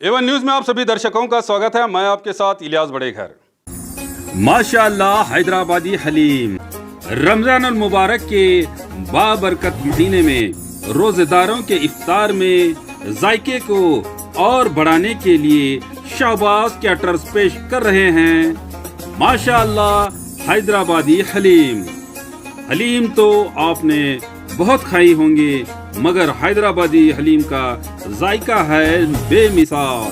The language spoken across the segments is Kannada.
एवन न्यूज में आप सभी दर्शकों का स्वागत है। मैं आपके साथ इलियास बड़ेघर। माशाअल्लाह हैदराबादी हलीम रमजान अल मुबारक के बाबरकत महीने में रोजेदारों के इफ्तार में जायके को और बढ़ाने के लिए शाहबाज कैटरर्स पेश कर रहे हैं माशाअल्लाह हैदराबादी हलीम। हलीम तो आपने बहुत खाई होंगे, मगर हैदराबादी हलीम का जायका है बेमिसाल।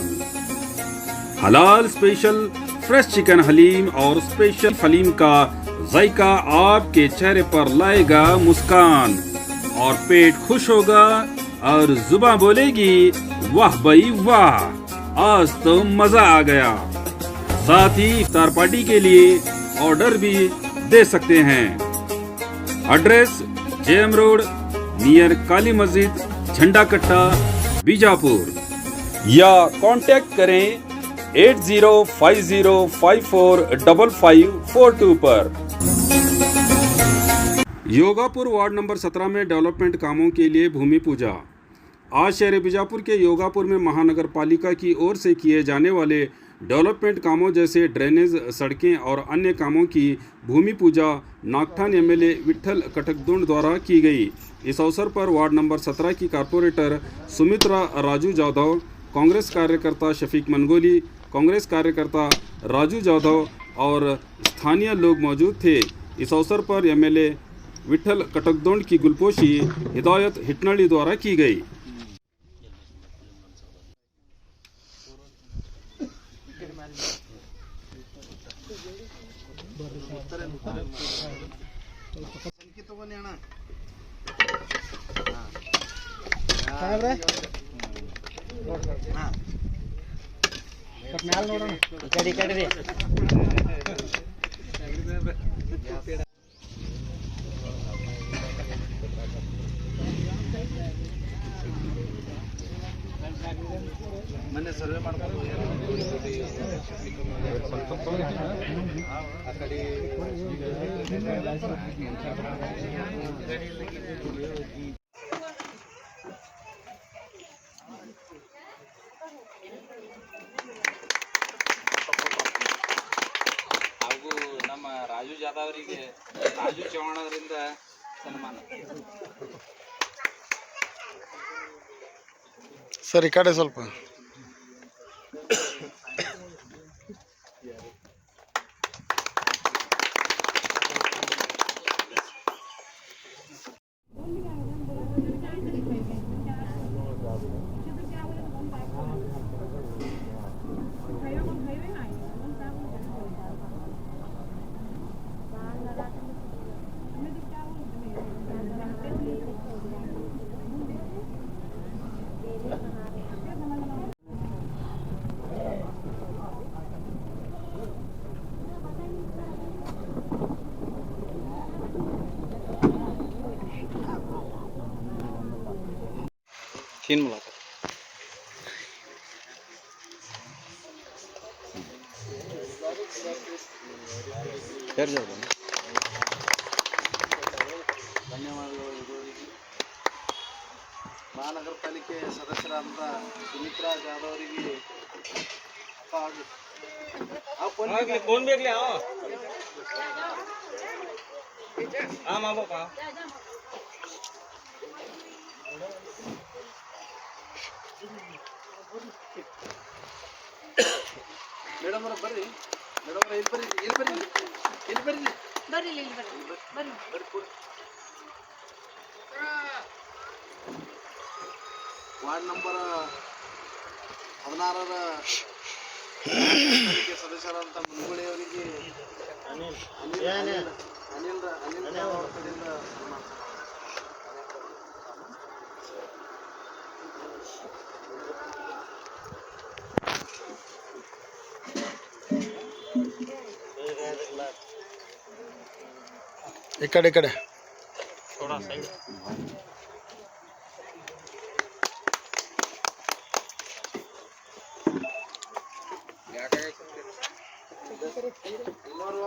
हलाल स्पेशल फ्रेश चिकन हलीम और स्पेशल हलीम का जायका आपके चेहरे पर लाएगा मुस्कान और पेट खुश होगा और जुबान बोलेगी वाह भाई वाह, आज तो मजा आ गया। साथ ही इफ्तार पार्टी के लिए ऑर्डर भी दे सकते हैं। एड्रेस जेएम रोड नियर काली मस्जिद, झंडा कट्टा, बीजापुर, या कांटेक्ट करें 8050545542 पर। योगापुर वार्ड नंबर 17 में डेवलपमेंट कामों के लिए भूमि पूजा। आज शहर बीजापुर के योगापुर में महानगर पालिका की ओर से किए जाने वाले डेवलपमेंट कामों जैसे ड्रेनेज, सड़कें और अन्य कामों की भूमि पूजा नागठान एमएलए विठल कटकदुंड द्वारा की गई। इस अवसर पर वार्ड नंबर 17 की कारपोरेटर सुमित्रा राजू जाधव, कांग्रेस कार्यकर्ता शफीक मनगोली, कांग्रेस कार्यकर्ता राजू जाधव और स्थानीय लोग मौजूद थे। इस अवसर पर एमएलए विठल कटकदुंड की गुलपोशी हिदायत हिटनड़ी द्वारा की गई। ಮೊನ್ನೆ ಸರ್ವೆ ಮಾಡ್ಕೊಂಡು ಆ ಕಡೆ ಹಾಗೂ ನಮ್ಮ ರಾಜು ಜಾಧವ್ ಅವರಿಗೆ ರಾಜು ಚವ್ಹಾಣ್ ಅವರಿಂದ ಸನ್ಮಾನ. ಸರ್ ಈ ಕಡೆ ಸ್ವಲ್ಪ तीन मुलाकात ಧನ್ಯವಾದಗಳು. ಮಹಾನಗರ ಪಾಲಿಕೆ ಸದಸ್ಯರಾದ ಸುಮಿತ್ರಾ ಜಾಧವ್ ಅವರಿಗೆ ಮೇಡಮ್ ಅವರ ಬರ್ರಿ, ಮೇಡಮ್ ಅವರ ಇಲ್ಲಿ ಬರ್ರಿ, ಇಲ್ಲಿ ಬರ್ರಿ, ಇಲ್ಲಿ ಬರ್ರಿ, ಬರ್ರಿ, ಇಲ್ಲಿ ಬರ್ರಿ, ಬರ್ರಿ, ಬರ್ರಿ ಕೂಡ. ವಾರ್ಡ್ ನಂಬರ್ 16ರ ಸದಸ್ಯರಾದಂಥ ಮುನ್ಗುಳಿ ಅವರಿಗೆ ಅನಿಲ್ ಅವರ ಕಡೆಯಿಂದ ಸನ್ಮಾನ. ಈ ಕಡೆ थोड़ा सही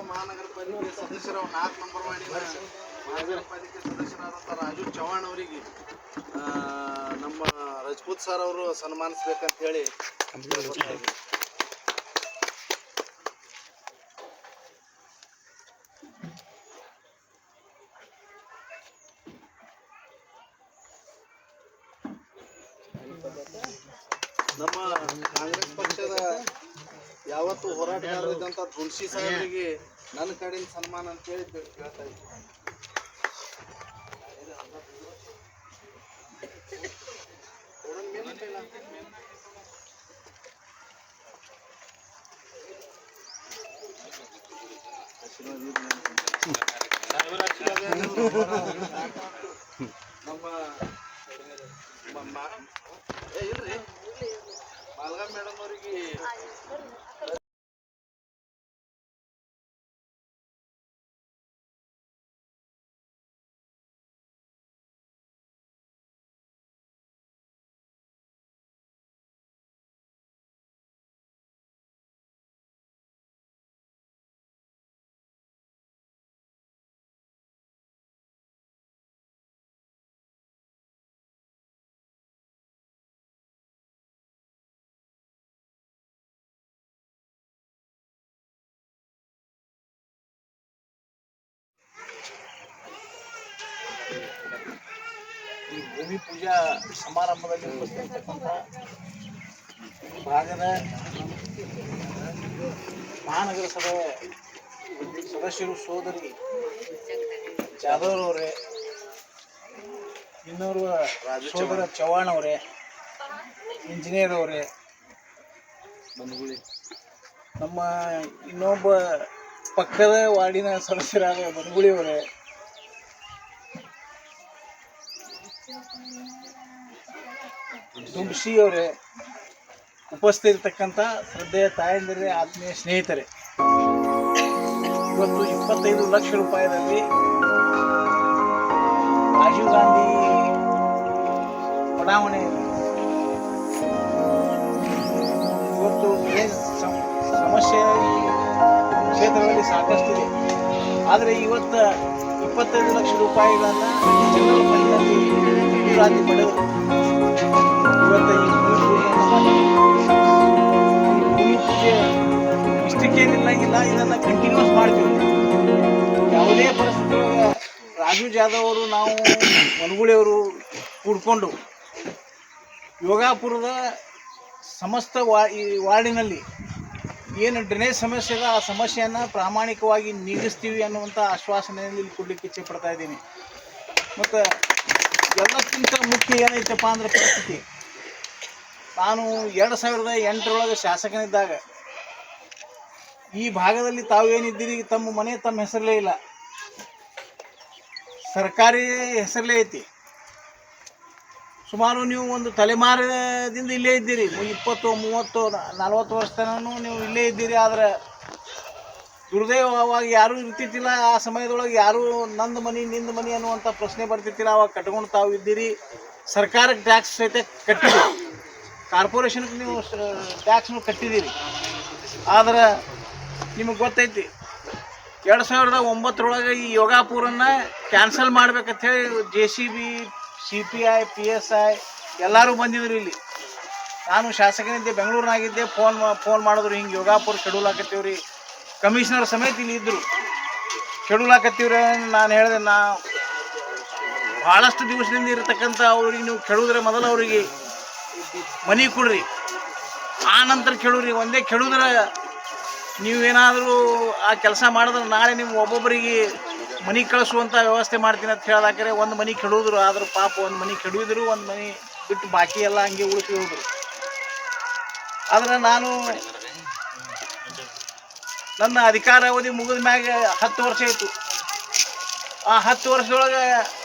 महानगर पालिके सदस्य 4 नंबर वार्डिನ महानगर पालिके सदस्यರಾದಂಥ ರಾಜು ಚವ್ಹಾಣ್ ಅವರಿಗೆ ನಮ್ಮ ಪೂತ್ ಸರ್ ಅವರು ಸನ್ಮಾನಿಸ್ಬೇಕಂತ ಹೇಳಿ ನಮ್ಮ ಕಾಂಗ್ರೆಸ್ ಪಕ್ಷದ ಯಾವತ್ತು ಹೋರಾಟಗಾರರು ಇದ್ದಂಥ ತುಳಸಿ ಸಾಹೇಬರಿಗೆ ನನ್ನ ಕಡೆಯಿಂದ ಸನ್ಮಾನ ಅಂತ ಹೇಳಿ ಕೇಳ್ತಾ ಇದ್ದೀನಿ. ನಮ್ಮ ಇಲ್ರಿ ಮಾಲ್ಗಾ ಮೇಡಮ್ ಅವರಿಗೆ ಈ ಭೂಮಿ ಪೂಜಾ ಸಮಾರಂಭದಲ್ಲಿ ಉಪಸ್ಥಿತರ್ತಕ್ಕಂಥ ಭಾಗದ ಮಹಾನಗರ ಸಭೆ ಸದಸ್ಯರು ಸೋದರಿ ಜಾಧವ್ ಅವರೇ, ಇನ್ನೋರ್ವ ಸೋದರ ಚವ್ಹಾಣ್ ಅವರೇ, ಇಂಜಿನಿಯರ್ ಅವರೇ, ನಮ್ಮ ಇನ್ನೊಬ್ಬ ಪಕ್ಕದ ವಾರ್ಡಿನ ಸದಸ್ಯರಾದ ಬನಗುಳಿ ಅವರೇ, ದುಂಬಶಿ ಅವರೇ, ಉಪಸ್ಥಿತರ್ತಕ್ಕಂಥ ಶ್ರದ್ಧೆಯ ತಾಯಂದಿರೇ, ಆತ್ಮೀಯ ಸ್ನೇಹಿತರೆ, ಇವತ್ತು 25 ಲಕ್ಷ ರೂಪಾಯಿದಲ್ಲಿ ರಾಜೀವ್ ಗಾಂಧಿ ಬಡಾವಣೆ ಇವತ್ತು ಸಮಸ್ಯೆ ಈ ಕ್ಷೇತ್ರದಲ್ಲಿ ಸಾಕಷ್ಟಿದೆ. ಆದರೆ ಇವತ್ತು 25 ಲಕ್ಷ ರೂಪಾಯಿಗಳನ್ನು ಜನರ ಮನೆಯಲ್ಲಿ ಮಂಜೂರಾತಿ ಪಡೆದು ಇವತ್ತು ಈ ಭೂಮಿ ಪೂಜೆ ಇಷ್ಟಕ್ಕೆ ನಿಲ್ಲಂಗಿಲ್ಲ, ಇದನ್ನು ಕಂಟಿನ್ಯೂಸ್ ಮಾಡ್ತೀವಿ. ಯಾವುದೇ ಪರಿಸ್ಥಿತಿ ರಾಜು ಜಾಧವ್ ಅವರು, ನಾವು ಮನಗುಳಿಯವರು ಕೂಡ್ಕೊಂಡು ಯೋಗಾಪುರದ ಸಮಸ್ತ ಈ ವಾರ್ಡಿನಲ್ಲಿ ಏನು ಡ್ರೈನೇಜ್ ಸಮಸ್ಯೆ ಇದೆ, ಆ ಸಮಸ್ಯೆಯನ್ನು ಪ್ರಾಮಾಣಿಕವಾಗಿ ನೀಗಿಸ್ತೀವಿ ಅನ್ನುವಂಥ ಆಶ್ವಾಸನೆಯಲ್ಲಿ ಕೊಡಲಿಕ್ಕೆ ಇಚ್ಛೆ ಪಡ್ತಾ ಇದ್ದೀನಿ. ಮತ್ತು ಎಲ್ಲಕ್ಕಿಂತ ಮುಖ್ಯ ಏನೈತಪ್ಪ ಅಂದ್ರೆ ಪರಿಸ್ಥಿತಿ, ನಾನು 2008 ಶಾಸಕನಿದ್ದಾಗ ಈ ಭಾಗದಲ್ಲಿ ತಾವೇನಿದ್ದೀರಿ, ತಮ್ಮ ಮನೆ ತಮ್ಮ ಹೆಸರಲ್ಲೇ ಇಲ್ಲ, ಸರ್ಕಾರಿ ಹೆಸರಲ್ಲೇ ಐತಿ. ಸುಮಾರು ನೀವು ಒಂದು ತಲೆಮಾರದಿಂದ ಇಲ್ಲೇ ಇದ್ದೀರಿ, 20, 30, 40 ವರ್ಷ ತನೂ ನೀವು ಇಲ್ಲೇ ಇದ್ದೀರಿ. ಆದರೆ ದುರ್ದೈವವಾಗಿ ಯಾರೂ ಇರ್ತಿತ್ತಿಲ್ಲ. ಆ ಸಮಯದೊಳಗೆ ಯಾರೂ ನಂದು ಮನೆ ನಿಂದು ಮನೆ ಅನ್ನುವಂಥ ಪ್ರಶ್ನೆ ಬರ್ತಿತ್ತಿಲ್ಲ. ಅವಾಗ ಕಟ್ಕೊಂಡು ತಾವು ಇದ್ದೀರಿ. ಸರ್ಕಾರಕ್ಕೆ ಟ್ಯಾಕ್ಸ್ ಸಹಿತ ಕಟ್ಟಿದ್ದೀರಿ, ಕಾರ್ಪೊರೇಷನ್ಗೆ ನೀವು ಟ್ಯಾಕ್ಸ್ನು ಕಟ್ಟಿದ್ದೀರಿ. ಆದ್ರೆ ನಿಮಗೆ ಗೊತ್ತೈತಿ 2009 ಈ ಯೋಗಾಪುರನ್ನು ಕ್ಯಾನ್ಸಲ್ ಮಾಡ್ಬೇಕಂತ ಹೇಳಿ JCB, CPI, PSI ಎಲ್ಲರೂ ಬಂದಿದ್ರು ಇಲ್ಲಿ. ನಾನು ಶಾಸಕನಿದ್ದೆ, ಬೆಂಗಳೂರಿನಾಗಿದ್ದೆ. ಫೋನ್ ಮಾಡಿದ್ರು, ಹಿಂಗೆ ಯೋಗಾಪುರ ಕೆಡೂಲಾಕತ್ತೀವ್ರಿ. ಕಮಿಷನರ್ ಸಮೇತ ಇಲ್ಲಿ ಇದ್ದರು, ಕೆಡೂಲಾಕತ್ತೀವ್ರಿ. ನಾನು ಹೇಳಿದೆ, ಭಾಳಷ್ಟು ದಿವಸದಿಂದ ಇರತಕ್ಕಂಥ ಅವ್ರಿಗೆ ನೀವು ಕೆಡೋದ್ರೆ ಮೊದಲು ಅವರಿಗೆ ಮನೆ ಕೊಡ್ರಿ, ಆ ನಂತರ ಕೆಡೂರಿ. ಒಂದೇ ಕೆಡೋದ್ರೆ ನೀವೇನಾದರೂ ಆ ಕೆಲಸ ಮಾಡಿದ್ರೆ ನಾಳೆ ನೀವು ಒಬ್ಬೊಬ್ಬರಿಗೆ ಮನೆ ಕಳಿಸುವಂಥ ವ್ಯವಸ್ಥೆ ಮಾಡ್ತೀನಿ ಅಂತ ಹೇಳ್ದಾಕರೆ ಒಂದು ಮನೆ ಕೆಡೋದ್ರು. ಆದ್ರೆ ಪಾಪ ಒಂದು ಮನೆ ಕೆಡವಿದ್ರು, ಒಂದು ಮನೆ ಬಿಟ್ಟು ಬಾಕಿ ಎಲ್ಲ ಹಂಗೆ ಉಳಿಸಿ ಹೋದ್ರು. ಆದರೆ ನಾನು ನನ್ನ ಅಧಿಕಾರಾವಧಿ ಮುಗಿದ ಮ್ಯಾಗ 10 ವರ್ಷ ಆಯಿತು. ಆ 10 ವರ್ಷದೊಳಗೆ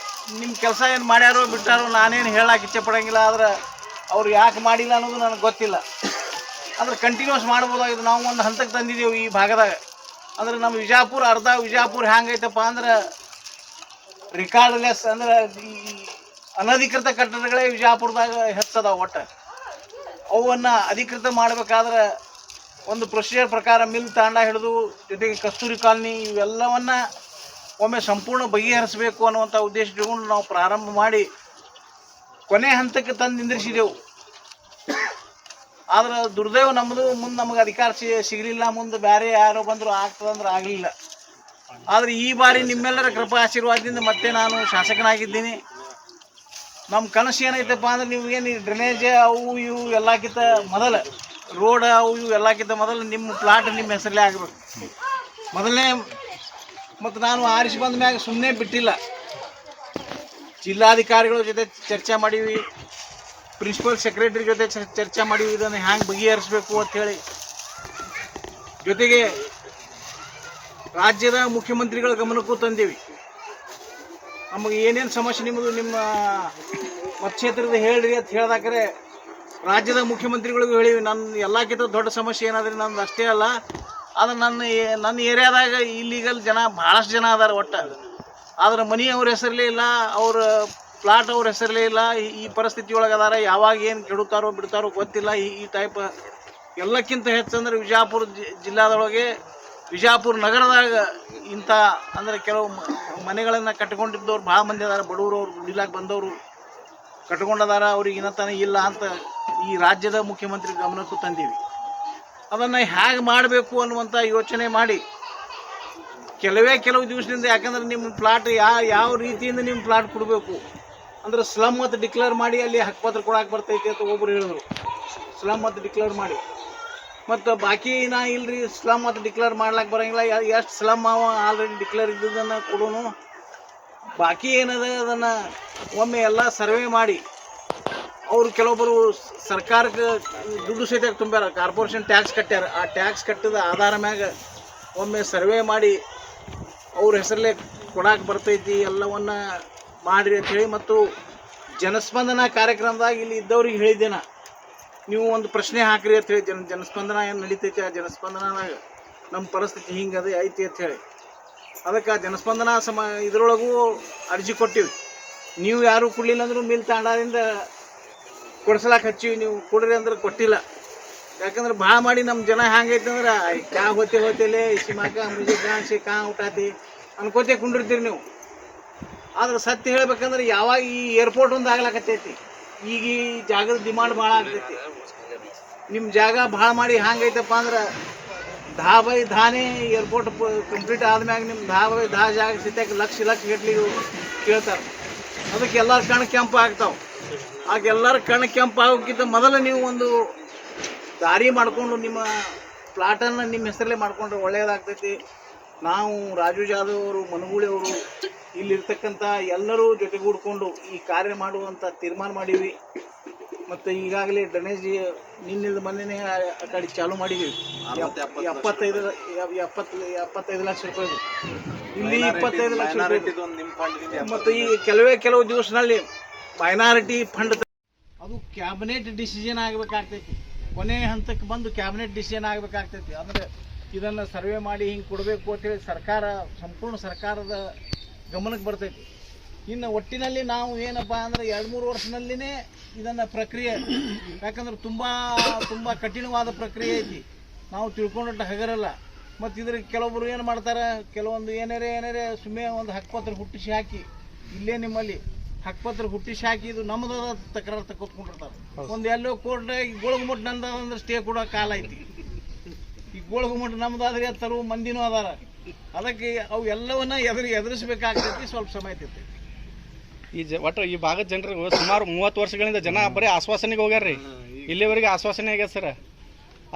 ನಿಮ್ಮ ಕೆಲಸ ಏನು ಮಾಡ್ಯಾರೋ ಬಿಟ್ಟಾರೋ ನಾನೇನು ಹೇಳಕ್ಕೆ ಇಚ್ಛೆ ಪಡೋಂಗಿಲ್ಲ. ಆದ್ರೆ ಅವ್ರು ಯಾಕೆ ಮಾಡಿಲ್ಲ ಅನ್ನೋದು ನನಗೆ ಗೊತ್ತಿಲ್ಲ. ಅಂದ್ರೆ ಕಂಟಿನ್ಯೂಸ್ ಮಾಡ್ಬೋದಾಗಿದ್ದು. ನಾವು ಒಂದು ಹಂತಕ್ಕೆ ತಂದಿದ್ದೇವೆ ಈ ಭಾಗದಾಗ. ಅಂದ್ರೆ ನಮ್ಮ ವಿಜಾಪುರ, ಅರ್ಧ ವಿಜಾಪುರ ಹ್ಯಾಂಗೈತಪ್ಪ ಅಂದ್ರೆ ರಿಕಾರ್ಡ್ಲೆಸ್, ಅಂದ್ರೆ ಈ ಅನಧಿಕೃತ ಕಟ್ಟಡಗಳೇ ವಿಜಾಪುರದಾಗ ಹೆಚ್ಚದ. ಒಟ್ಟು ಅವನ್ನು ಅಧಿಕೃತ ಮಾಡಬೇಕಾದ್ರೆ ಒಂದು ಪ್ರೊಸೀಜರ್ ಪ್ರಕಾರ ಮಿಲ್ ತಾಂಡ ಹಿಡಿದು ಜೊತೆಗೆ ಕಸ್ತೂರಿ ಕಾಲನಿ ಇವೆಲ್ಲವನ್ನು ಒಮ್ಮೆ ಸಂಪೂರ್ಣ ಬಗೆಹರಿಸಬೇಕು ಅನ್ನುವಂಥ ಉದ್ದೇಶ ಇಟ್ಕೊಂಡು ನಾವು ಪ್ರಾರಂಭ ಮಾಡಿ ಕೊನೆ ಹಂತಕ್ಕೆ ತಂದು ನಿಂದಿರಿಸಿದೆವು. ಆದ್ರೆ ದುರ್ದೈವ ನಮ್ಮದು ಮುಂದೆ ನಮಗೆ ಅಧಿಕಾರ ಸಿಗಲಿಲ್ಲ, ಮುಂದೆ ಬೇರೆ ಯಾರೋ ಬಂದರು ಆಗ್ತದಂದ್ರೆ ಆಗಲಿಲ್ಲ. ಆದರೆ ಈ ಬಾರಿ ನಿಮ್ಮೆಲ್ಲರ ಕೃಪಾ ಆಶೀರ್ವಾದದಿಂದ ಮತ್ತೆ ನಾನು ಶಾಸಕನಾಗಿದ್ದೀನಿ. ನಮ್ಮ ಕನಸು ಏನೈತಪ್ಪ ಅಂದ್ರೆ ನೀವೇನು ಡ್ರೈನೇಜ್ ಅವು ಇವು ಎಲ್ಲಕ್ಕಿಂತ ಮೊದಲು ರೋಡ್ ಅವು ಇವು ಎಲ್ಲಕ್ಕಿಂತ ಮೊದಲು ನಿಮ್ಮ ಪ್ಲಾಟ್ ನಿಮ್ಮ ಹೆಸರಲ್ಲೇ ಆಗಬೇಕು ಮೊದಲನೇ. ಮತ್ತು ನಾನು ಆರಿಸಿ ಬಂದ ಮ್ಯಾಗ ಸುಮ್ಮನೆ ಬಿಟ್ಟಿಲ್ಲ, ಜಿಲ್ಲಾಧಿಕಾರಿಗಳ ಜೊತೆ ಚರ್ಚೆ ಮಾಡೀವಿ, ಪ್ರಿನ್ಸಿಪಲ್ ಸೆಕ್ರೆಟರಿ ಜೊತೆ ಚರ್ಚೆ ಮಾಡೀವಿ, ಇದನ್ನು ಹ್ಯಾಂಗೆ ಬಗೆಹರಿಸ್ಬೇಕು ಅಂಥೇಳಿ. ಜೊತೆಗೆ ರಾಜ್ಯದ ಮುಖ್ಯಮಂತ್ರಿಗಳ ಗಮನಕ್ಕೂ ತಂದೀವಿ. ನಮಗೆ ಏನೇನು ಸಮಸ್ಯೆ ನಿಮ್ಮದು ನಿಮ್ಮ ಮತಕ್ಷೇತ್ರದ ಹೇಳ್ರಿ ಅಂತ ಹೇಳ್ದಾಕರೆ ರಾಜ್ಯದ ಮುಖ್ಯಮಂತ್ರಿಗಳಿಗೂ ಹೇಳಿವಿ. ನನ್ನ ಎಲ್ಲಕ್ಕಿಂತ ದೊಡ್ಡ ಸಮಸ್ಯೆ ಏನಾದ್ರೆ ನಂದು ಅಷ್ಟೇ ಅಲ್ಲ, ಆದರೆ ನನ್ನ ಏರಿಯಾದಾಗ ಇಲ್ಲಿಗಲ್ ಜನ ಭಾಳಷ್ಟು ಜನ ಅದಾರ ಒಟ್ಟು. ಆದ್ರೆ ಮನೆ ಅವ್ರ ಹೆಸರಲ್ಲೇ ಇಲ್ಲ, ಅವ್ರ ಪ್ಲಾಟ್ ಅವ್ರ ಹೆಸರಲ್ಲೇ ಇಲ್ಲ. ಈ ಪರಿಸ್ಥಿತಿ ಒಳಗೆ ಅದಾರ. ಯಾವಾಗ ಏನು ಕೆಡುತ್ತಾರೋ ಬಿಡ್ತಾರೋ ಗೊತ್ತಿಲ್ಲ. ಈ ಟೈಪ್ ಎಲ್ಲಕ್ಕಿಂತ ಹೆಚ್ಚಂದ್ರೆ ವಿಜಯಪುರ ಜಿಲ್ಲಾದೊಳಗೆ, ವಿಜಯಪುರ ನಗರದಾಗ ಇಂಥ ಅಂದರೆ ಕೆಲವು ಮನೆಗಳನ್ನು ಕಟ್ಕೊಂಡಿದ್ದವ್ರು ಭಾಳ ಮಂದಿ ಅದಾರ. ಬಡವರು, ಅವ್ರು ದುಡಿಲಾಕ ಬಂದವರು ಕಟ್ಕೊಂಡದಾರ. ಅವ್ರಿಗೆ ಇನ್ನತನ ಇಲ್ಲ ಅಂತ ಈ ರಾಜ್ಯದ ಮುಖ್ಯಮಂತ್ರಿ ಗಮನಕ್ಕೂ ತಂದೀವಿ. ಅದನ್ನು ಹೇಗೆ ಮಾಡಬೇಕು ಅನ್ನುವಂಥ ಯೋಚನೆ ಮಾಡಿ ಕೆಲವು ದಿವಸದಿಂದ, ಯಾಕಂದ್ರೆ ನಿಮ್ಮ ಪ್ಲಾಟ್ ಯಾವ ರೀತಿಯಿಂದ ನಿಮ್ಮ ಪ್ಲಾಟ್ ಕೊಡಬೇಕು ಅಂದ್ರೆ ಸ್ಲಮ್ ಅಂತ ಡಿಕ್ಲೇರ್ ಮಾಡಿ ಅಲ್ಲಿ ಹಕ್ಕುಪತ್ರ ಕೊಡಕ್ಕೆ ಬರ್ತೈತಿ ಅಂತ ಒಬ್ಬರು ಹೇಳಿದ್ರು. ಸ್ಲಮ್ ಅಂತ ಡಿಕ್ಲೇರ್ ಮಾಡಿ, ಮತ್ತು ಬಾಕಿ ನಾ ಇಲ್ರಿ ಸ್ಲಮ್ ಅಂತ ಡಿಕ್ಲೇರ್ ಮಾಡ್ಲಿಕ್ಕೆ ಬರೋಂಗಿಲ್ಲ, ಎಷ್ಟು ಸ್ಲಮ್ ಅವ ಆಲ್ರೆಡಿ ಡಿಕ್ಲೇರ್ ಇದ್ದದನ್ನು ಕೊಡೋನು, ಬಾಕಿ ಏನದ ಅದನ್ನು ಒಮ್ಮೆ ಎಲ್ಲ ಸರ್ವೆ ಮಾಡಿ. ಅವರು ಕೆಲವೊಬ್ಬರು ಸರ್ಕಾರಕ್ಕೆ ದುಡ್ಡು ಸಹಿತ ತುಂಬ್ಯಾರ, ಕಾರ್ಪೊರೇಷನ್ ಟ್ಯಾಕ್ಸ್ ಕಟ್ಟ್ಯಾರ. ಆ ಟ್ಯಾಕ್ಸ್ ಕಟ್ಟಿದ ಆಧಾರ ಮ್ಯಾಗ ಒಮ್ಮೆ ಸರ್ವೆ ಮಾಡಿ ಅವ್ರ ಹೆಸರಲ್ಲೇ ಕೊಡಕ್ಕೆ ಬರ್ತೈತಿ ಎಲ್ಲವನ್ನ ಮಾಡಿರಿ ಅಂಥೇಳಿ. ಮತ್ತು ಜನಸ್ಪಂದನ ಕಾರ್ಯಕ್ರಮದಾಗ ಇಲ್ಲಿ ಇದ್ದವ್ರಿಗೆ ಹೇಳಿದ್ದೆ ನಾ, ನೀವು ಒಂದು ಪ್ರಶ್ನೆ ಹಾಕಿರಿ ಅಂಥೇಳಿ. ಜನಸ್ಪಂದನ ಏನು ನಡೀತೈತಿ, ಆ ಜನಸ್ಪಂದನದಾಗ ನಮ್ಮ ಪರಿಸ್ಥಿತಿ ಹಿಂಗದೆ ಐತಿ ಅಂಥೇಳಿ. ಅದಕ್ಕೆ ಆ ಜನಸ್ಪಂದನ ಇದರೊಳಗೂ ಅರ್ಜಿ ಕೊಟ್ಟಿವಿ. ನೀವು ಯಾರೂ ಕೊಡಲಿಲ್ಲ ಅಂದರೂ ಮಿಲ್ ತಾಂಡದಿಂದ ಕೊಡ್ಸಲಾಕೆ ಹಚ್ಚಿವಿ, ನೀವು ಕೊಡ್ರಿ ಅಂದ್ರೆ ಕೊಟ್ಟಿಲ್ಲ. ಯಾಕಂದ್ರೆ ಭಾಳ ಮಾಡಿ ನಮ್ಮ ಜನ ಹೆಂಗೈತೆ ಅಂದ್ರೆ ಕ್ಯಾ ಹೋತೇಲೆ ಸಿಮಾಕ ಮುಜೆ ಗಾಣಸಿ ಕಾ ಊಟಾತಿ ಅನ್ಕೋತೆ ಕುಂಡಿರ್ತೀರಿ ನೀವು. ಆದ್ರೆ ಸತ್ಯ ಹೇಳ್ಬೇಕಂದ್ರೆ ಯಾವಾಗ ಈ ಏರ್ಪೋರ್ಟ್ ಒಂದು ಆಗ್ಲಾಕತ್ತೈತಿ, ಈಗ ಈ ಜಾಗದ ಡಿಮಾಂಡ್ ಭಾಳ ಆಗ್ತೈತಿ. ನಿಮ್ಮ ಜಾಗ ಭಾಳ ಮಾಡಿ ಹ್ಯಾಂಗೈತಪ್ಪ ಅಂದ್ರೆ 10 ಬೈ 10 ಏರ್ಪೋರ್ಟ್ ಕಂಪ್ಲೀಟ್ ಆದ್ಮ್ಯಾಗ ನಿಮ್ಮ 10 ಬೈ 10 ಜಾಗ ಸಿಗ್ತಕ್ಕೆ ಲಕ್ಷ ಗಟ್ಟಲೆ ಕೇಳ್ತಾರೆ. ಅದಕ್ಕೆ ಎಲ್ಲರ ಕಣ್ಣು ಕೆಂಪು ಆಗ್ತಾವೆ. ಆಗ ಎಲ್ಲರ ಕಣ್ಣು ಕೆಂಪು ಆಗೋಕ್ಕಿಂತ ಮೊದಲು ನೀವು ಒಂದು ದಾರಿ ಮಾಡಿಕೊಂಡು ನಿಮ್ಮ ಪ್ಲಾಟನ್ನು ನಿಮ್ಮ ಹೆಸರಲ್ಲೇ ಮಾಡಿಕೊಂಡ್ರೆ ಒಳ್ಳೆಯದಾಗ್ತೈತಿ. ನಾವು ರಾಜು ಜಾಧವ್ ಅವರು, ಮನಗೂಳಿ ಅವರು, ಇಲ್ಲಿರ್ತಕ್ಕಂಥ ಎಲ್ಲರೂ ಜೊತೆಗೂಡ್ಕೊಂಡು ಈ ಕಾರ್ಯ ಮಾಡುವಂಥ ತೀರ್ಮಾನ ಮಾಡೀವಿ. ಮತ್ತು ಈಗಾಗಲೇ ಡ್ರೈನೇಜ್ ನಿನ್ನಿಂದ ಮೊನ್ನೆ ಆ ಕಡೆ ಚಾಲೂ ಮಾಡಿದ್ದೀವಿ. 75 ಲಕ್ಷ ರೂಪಾಯಿದು, ಇಲ್ಲಿ 25 ಲಕ್ಷ ರೂಪಾಯಿ. ಮತ್ತು ಈ ಕೆಲವು ದಿವಸದಲ್ಲಿ ಮೈನಾರಿಟಿ ಫಂಡ್ ಅದು ಕ್ಯಾಬಿನೆಟ್ ಡಿಸಿಷನ್ ಆಗಬೇಕಾಗ್ತೈತಿ. ಕೊನೆ ಹಂತಕ್ಕೆ ಬಂದು ಕ್ಯಾಬಿನೆಟ್ ಡಿಸಿಷನ್ ಆಗಬೇಕಾಗ್ತೈತಿ. ಅಂದರೆ ಇದನ್ನು ಸರ್ವೆ ಮಾಡಿ ಹಿಂಗೆ ಕೊಡಬೇಕು ಅಂತೇಳಿ ಸಂಪೂರ್ಣ ಸರ್ಕಾರದ ಗಮನಕ್ಕೆ ಬರ್ತೈತಿ. ಇನ್ನು ಒಟ್ಟಿನಲ್ಲಿ ನಾವು ಏನಪ್ಪ ಅಂದ್ರೆ 2-3 ವರ್ಷದಲ್ಲಿನೇ ಇದನ್ನು ಪ್ರಕ್ರಿಯೆ, ಯಾಕಂದ್ರೆ ತುಂಬ ಕಠಿಣವಾದ ಪ್ರಕ್ರಿಯೆ ಐತಿ, ನಾವು ತಿಳ್ಕೊಂಡಟ್ಟು ಹಗರಲ್ಲ. ಮತ್ತು ಇದ್ರ ಕೆಲವೊಬ್ಬರು ಏನು ಮಾಡ್ತಾರೆ, ಕೆಲವೊಂದು ಏನಾರೇ ಸುಮ್ಮನೆ ಒಂದು ಹಕ್ಕುಪತ್ರ ಹುಟ್ಟಿಸಿ ಹಾಕಿ, ಇಲ್ಲೇ ನಿಮ್ಮಲ್ಲಿ ಹಕ್ಕುಪತ್ರ ಹುಟ್ಟಿಸಿ ಹಾಕಿ ಇದು ನಮ್ಮದು ತಕರಾರು ತಕ್ಕೊತ್ಕೊಂಡಿರ್ತಾರೆ. ಒಂದು ಎಲ್ಲೋ ಕೋರ್ಟ್ ಗೋಳಗುಮಟ್ ನಂದು ಅಂದ್ರೆ ಸ್ಟೇ ಕೊಡೋ ಕಾಲ ಐತಿ. ಈ ಗೋಳಗುಮಟ್ ನಮ್ದಾದ್ರೆ ತರುವ ಮಂದಿನೂ ಅದಾರ. ಅದಕ್ಕೆ ಅವು ಎಲ್ಲವನ್ನ ಎದುರಿಸಬೇಕಾಗ್ತೈತಿ, ಸ್ವಲ್ಪ ಸಮಯ ಐತಿ. ಒಟ್ಟು ಈ ಭಾಗದ ಜನರಿಗೆ ಸುಮಾರು 30 ವರ್ಷಗಳಿಂದ ಜನ ಬರೀ ಆಶ್ವಾಸನೆಗೆ ಹೋಗ್ಯಾರ್ರಿ, ಇಲ್ಲಿವರೆಗೆ ಆಶ್ವಾಸನೆ ಆಗ್ಯದ ಸರ್.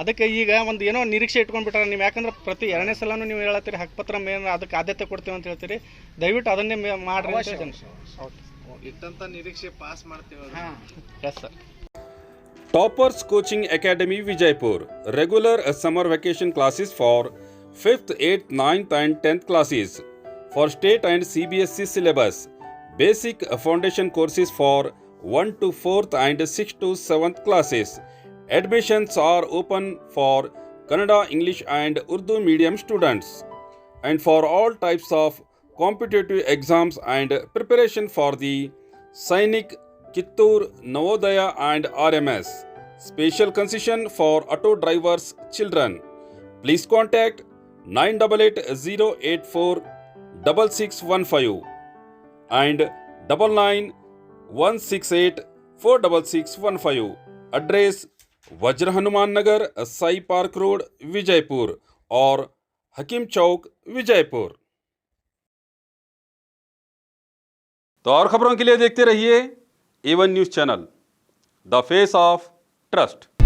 ಅದಕ್ಕೆ ಈಗ ಒಂದು ಏನೋ ನಿರೀಕ್ಷೆ ಇಟ್ಕೊಂಡ್ಬಿಟ್ರೆ ನೀವು, ಯಾಕಂದ್ರೆ ಪ್ರತಿ 2ನೇ ಸಲನೂ ನೀವು ಹೇಳತ್ತೀರಿ ಹಕ್ಕುಪತ್ರ ಮೇಲೆ ಅದಕ್ಕೆ ಆದ್ಯತೆ ಕೊಡ್ತೀವಿ ಅಂತ ಹೇಳ್ತೀರಿ. ದಯವಿಟ್ಟು ಅದನ್ನೇ ಮಾಡ್ರಿ ಇಟ್ಟಂತ ನಿರೀಕ್ಷೆ ಪಾಸ್ ಮಾಡ್ತೀವಿ. Yes sir. Toppers Coaching Academy Vijaypur. Regular summer vacation classes for 5th, 8th, 9th and 10th classes. For state and CBSE syllabus. Basic foundation courses for 1 to 4th and 6 to 7th classes. Admissions are open for Kannada, English and Urdu medium students. And for all types of competitive exams and preparation for the Sainik, Kittur, Navodaya and RMS. Special concession for auto drivers children. Please contact 9880846615 and 9916846615. Address वज्र हनुमान नगर, साई पार्क रोड, विजयपुर और हकीम चौक, विजयपुर। तो और खबरों के लिए देखते रहिए A1 news channel, the face of trust.